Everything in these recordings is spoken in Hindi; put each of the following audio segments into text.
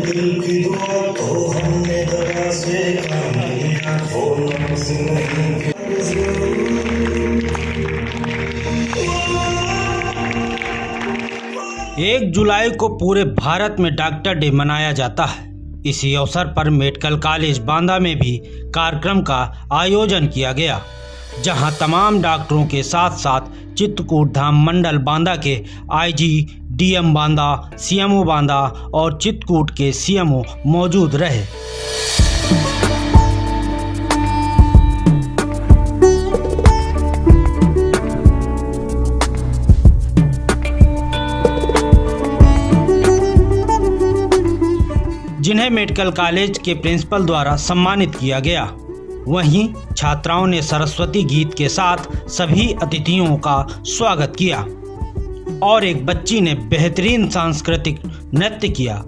दिल की दुआ तो हमने दवा से काम लिया, वो नफ्स नहीं 1 जुलाई को पूरे भारत में डॉक्टर डे मनाया जाता है। इसी अवसर पर मेडिकल कॉलेज बांदा में भी कार्यक्रम का आयोजन किया गया, जहां तमाम डॉक्टरों के साथ साथ चित्रकूट धाम मंडल बांदा के IG, DM Banda, CMO Banda और चित्रकूट के सीएमओ मौजूद रहे। जिन्हें मेडिकल कॉलेज के प्रिंसिपल द्वारा सम्मानित किया गया। वहीं छात्राओं ने सरस्वती गीत के साथ सभी अतिथियों का स्वागत किया और एक बच्ची ने बेहतरीन सांस्कृतिक नृत्य किया।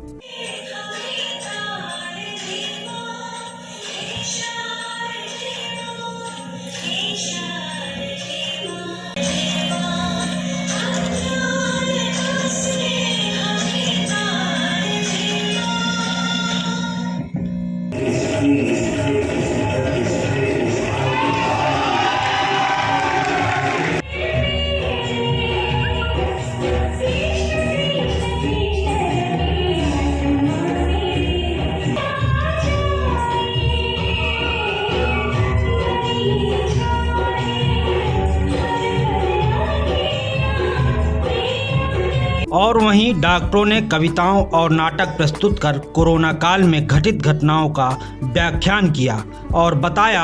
और वहीं डॉक्टरों ने कविताओं और नाटक प्रस्तुत कर कोरोना काल में घटित घटनाओं का व्याख्यान किया और बताया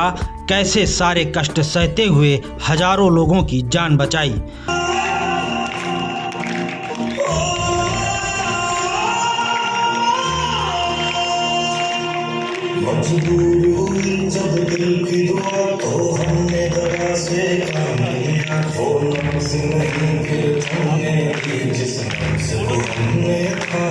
कैसे सारे कष्ट सहते हुए हजारों लोगों की जान बचाई। मजबूरी हुई जब दिल की दुआ तो हमने दवा से काम लिया, वो नफ्स नहीं फिर हमने की जिस नफ्स को हमने था।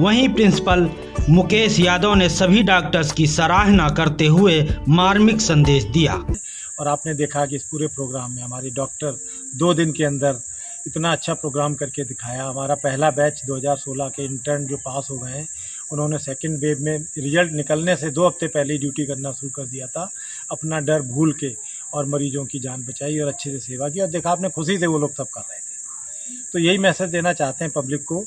वहीं प्रिंसिपल मुकेश यादव ने सभी डॉक्टर्स की सराहना करते हुए मार्मिक संदेश दिया। और आपने देखा कि इस पूरे प्रोग्राम में हमारे डॉक्टर 2 दिन के अंदर इतना अच्छा प्रोग्राम करके दिखाया। हमारा पहला बैच 2016 के इंटर्न जो पास हो गए हैं, उन्होंने सेकंड वेव में रिजल्ट निकलने से 2 हफ्ते पहले ही ड्यूटी करना शुरू कर दिया था। अपना डर भूल के और मरीजों की जान बचाई और अच्छे से सेवा की, और देखा आपने खुशी से वो लोग सब कर रहे थे। तो यही मैसेज देना चाहते हैं पब्लिक को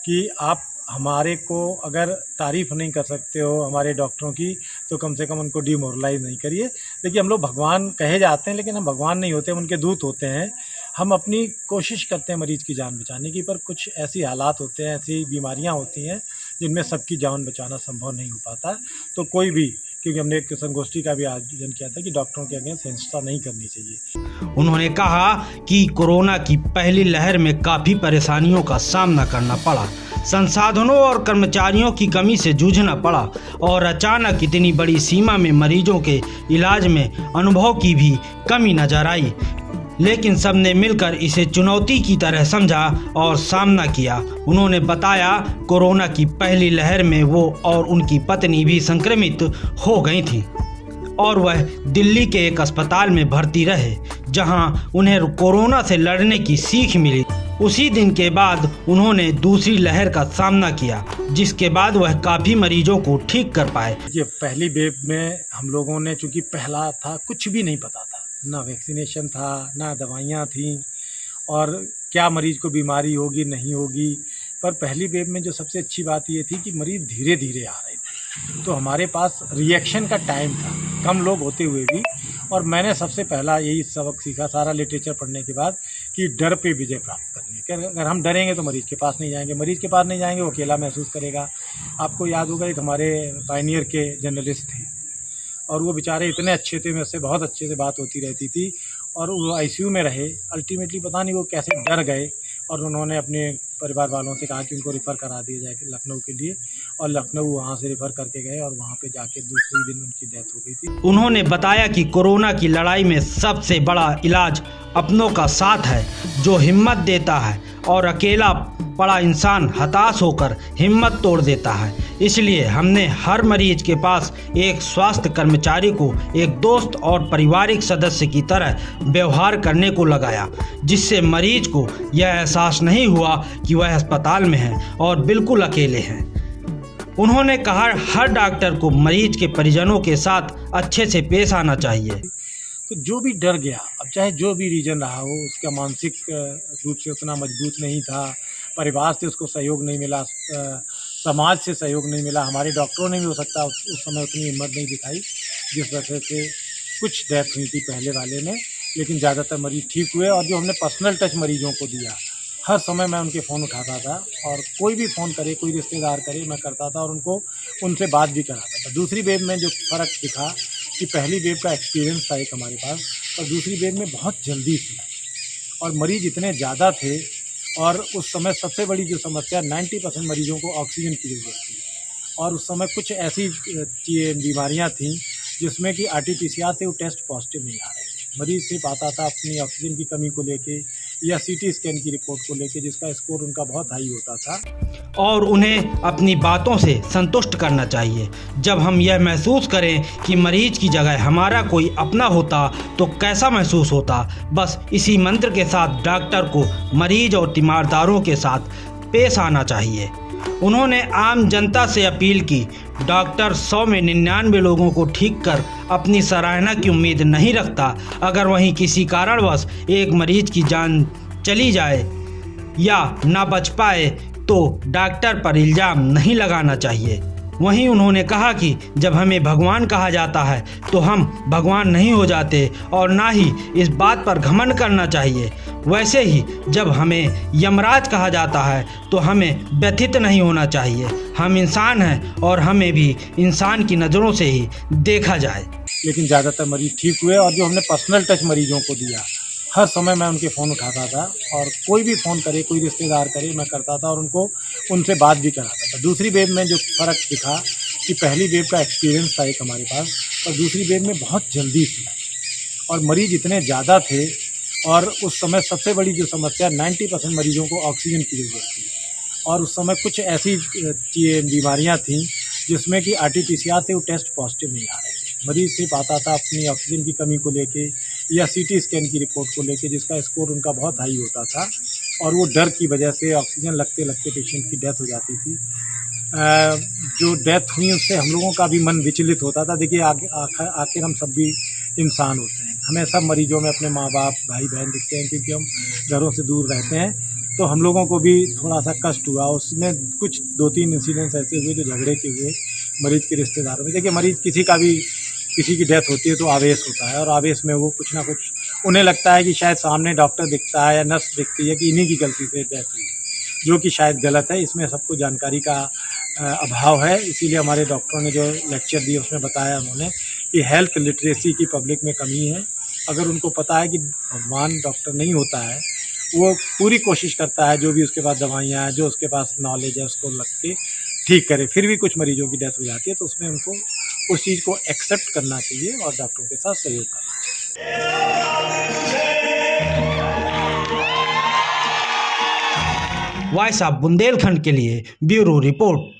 कि आप हमारे को अगर तारीफ़ नहीं कर सकते हो हमारे डॉक्टरों की, तो कम से कम उनको डिमोरलाइज नहीं करिए। देखिए, हम लोग भगवान कहे जाते हैं, लेकिन हम भगवान नहीं होते, हम उनके दूत होते हैं। हम अपनी कोशिश करते हैं मरीज़ की जान बचाने की, पर कुछ ऐसी हालात होते हैं, ऐसी बीमारियां होती हैं जिनमें सबकी जान बचाना संभव नहीं हो पाता। तो कोई भी, क्योंकि हमने एक संगोष्ठी का भी आयोजन किया था कि डॉक्टरों के अगेंस्ट हिंसा नहीं करनी चाहिए। उन्होंने कहा कि कोरोना की पहली लहर में काफ़ी परेशानियों का सामना करना पड़ा, संसाधनों और कर्मचारियों की कमी से जूझना पड़ा और अचानक इतनी बड़ी सीमा में मरीजों के इलाज में अनुभव की भी कमी नजर आई, लेकिन सबने मिलकर इसे चुनौती की तरह समझा और सामना किया। उन्होंने बताया कोरोना की पहली लहर में वो और उनकी पत्नी भी संक्रमित हो गई थी और वह दिल्ली के एक अस्पताल में भर्ती रहे, जहां उन्हें कोरोना से लड़ने की सीख मिली। उसी दिन के बाद उन्होंने दूसरी लहर का सामना किया, जिसके बाद वह काफ़ी मरीजों को ठीक कर पाए। ये पहली वेव में हम लोगों ने, चूँकि पहला था, कुछ भी नहीं पता था, ना वैक्सीनेशन था, ना दवाइयाँ थीं, और क्या मरीज़ को बीमारी होगी नहीं होगी। पर पहली वेव में जो सबसे अच्छी बात ये थी कि मरीज़ धीरे धीरे आ रहे थे, तो हमारे पास रिएक्शन का टाइम था, कम लोग होते हुए भी। और मैंने सबसे पहला यही सबक सीखा सारा लिटरेचर पढ़ने के बाद कि डर पे विजय प्राप्त करनी है। कि अगर हम डरेंगे तो मरीज़ के पास नहीं जाएंगे, मरीज़ के पास नहीं जाएंगे वो अकेला महसूस करेगा। आपको याद होगा, एक हमारे पायनियर के जर्नलिस्ट थे और वो बेचारे इतने अच्छे थे, मुझसे बहुत अच्छे से बात होती रहती थी, और वो आईसीयू में रहे। अल्टीमेटली पता नहीं वो कैसे डर गए, और उन्होंने अपने परिवार वालों से कहा कि उनको रेफ़र करा दिया जाए कि लखनऊ के लिए, और लखनऊ वहाँ से रेफ़र करके गए और वहाँ पे जाके दूसरे दिन उनकी डेथ हो गई थी। उन्होंने बताया कि कोरोना की लड़ाई में सबसे बड़ा इलाज अपनों का साथ है, जो हिम्मत देता है, और अकेला पड़ा इंसान हताश होकर हिम्मत तोड़ देता है। इसलिए हमने हर मरीज के पास एक स्वास्थ्य कर्मचारी को एक दोस्त और पारिवारिक सदस्य की तरह व्यवहार करने को लगाया, जिससे मरीज को यह एहसास नहीं हुआ कि वह अस्पताल में है और बिल्कुल अकेले हैं। उन्होंने कहा, हर डॉक्टर को मरीज के परिजनों के साथ अच्छे से पेश आना चाहिए। तो जो भी डर गया, अब चाहे जो भी रीज़न रहा हो, उसका मानसिक रूप से उतना मजबूत नहीं था, परिवार से उसको सहयोग नहीं मिला, समाज से सहयोग नहीं मिला, हमारे डॉक्टरों ने भी हो सकता उस समय उतनी हिम्मत नहीं दिखाई, जिस वजह से कुछ डेथ हुई थी पहले वाले में, लेकिन ज़्यादातर मरीज़ ठीक हुए। और जो हमने पर्सनल टच मरीजों को दिया, हर समय मैं उनके फ़ोन उठाता था, और कोई भी फ़ोन करे, कोई रिश्तेदार करे, मैं करता था और उनसे बात भी कराता था। दूसरी वेव में जो फ़र्क दिखा कि पहली वेव का एक्सपीरियंस था एक हमारे पास, और दूसरी वेव में बहुत जल्दी थी और मरीज़ इतने ज़्यादा थे, और उस समय सबसे बड़ी जो समस्या 90% मरीज़ों को ऑक्सीजन की ज़रूरत थी, और उस समय कुछ ऐसी बीमारियां थीं जिसमें कि RT-PCR से वो टेस्ट पॉजिटिव नहीं आ रहे थे। मरीज़ सिर्फ आता था अपनी ऑक्सीजन की कमी को लेके या CT स्कैन की रिपोर्ट को लेके, जिसका स्कोर उनका बहुत हाई होता था। और उन्हें अपनी बातों से संतुष्ट करना चाहिए। जब हम यह महसूस करें कि मरीज की जगह हमारा कोई अपना होता तो कैसा महसूस होता, बस इसी मंत्र के साथ डॉक्टर को मरीज और तीमारदारों के साथ पेश आना चाहिए। उन्होंने आम जनता से अपील की, डॉक्टर 100 में 99 लोगों को ठीक कर अपनी सराहना की उम्मीद नहीं रखता। अगर वहीं किसी कारणवश एक मरीज की जान चली जाए या ना बच पाए तो डॉक्टर पर इल्ज़ाम नहीं लगाना चाहिए। वहीं उन्होंने कहा कि जब हमें भगवान कहा जाता है तो हम भगवान नहीं हो जाते, और ना ही इस बात पर घमंड करना चाहिए। वैसे ही जब हमें यमराज कहा जाता है तो हमें व्यथित नहीं होना चाहिए। हम इंसान हैं और हमें भी इंसान की नज़रों से ही देखा जाए। लेकिन ज़्यादातर मरीज़ ठीक हुए, और जो हमने पर्सनल टच मरीजों को दिया, हर समय मैं उनके फ़ोन उठाता था, और कोई भी फ़ोन करे, कोई रिश्तेदार करे, मैं करता था और उनसे बात भी कराता था। दूसरी वेव में जो फ़र्क दिखा कि पहली वेव का एक्सपीरियंस था एक हमारे पास, और दूसरी वेव में बहुत जल्दी थी और मरीज़ इतने ज़्यादा थे, और उस समय सबसे बड़ी जो समस्या 90% मरीज़ों को ऑक्सीजन की ज़रूरत थी, और उस समय कुछ ऐसी बीमारियां थीं जिसमें कि RT-PCR से वो टेस्ट पॉजिटिव नहीं आ रहे थे। मरीज़ सिर्फ आता था अपनी ऑक्सीजन की कमी को लेके या CT स्कैन की रिपोर्ट को लेके, जिसका स्कोर उनका बहुत हाई होता था, और वो डर की वजह से ऑक्सीजन लगते लगते पेशेंट की डेथ हो जाती थी। जो डेथ हुई उससे हम लोगों का भी मन विचलित होता था। देखिए, आखिर हम सब भी इंसान होते हैं, हमें सब मरीजों में अपने माँ बाप, भाई बहन दिखते हैं, क्योंकि हम घरों से दूर रहते हैं, तो हम लोगों को भी थोड़ा सा कष्ट हुआ। उसमें कुछ 2-3 इंसिडेंट्स ऐसे हुए जो झगड़े के हुए मरीज़ के रिश्तेदारों में। देखिए, मरीज़ किसी की डेथ होती है तो आवेश होता है, और आवेश में वो कुछ ना कुछ उन्हें लगता है कि शायद सामने डॉक्टर दिखता है या नर्स दिखती है कि इन्हीं की गलती से डेथ हुई, जो कि शायद गलत है। इसमें सबको जानकारी का अभाव है। इसीलिए हमारे डॉक्टरों ने जो लेक्चर दिए उसमें बताया उन्होंने कि हेल्थ लिटरेसी की पब्लिक में कमी है। अगर उनको पता है कि भगवान डॉक्टर नहीं होता है, वो पूरी कोशिश करता है जो भी उसके पास दवाइयाँ हैं, जो उसके पास नॉलेज है, उसको लग के ठीक करे। फिर भी कुछ मरीजों की डेथ हो जाती है, तो उसमें उनको उस चीज़ को एक्सेप्ट करना चाहिए और डॉक्टरों के साथ सहयोग करना। वॉइस ऑफ बुंदेलखंड के लिए ब्यूरो रिपोर्ट।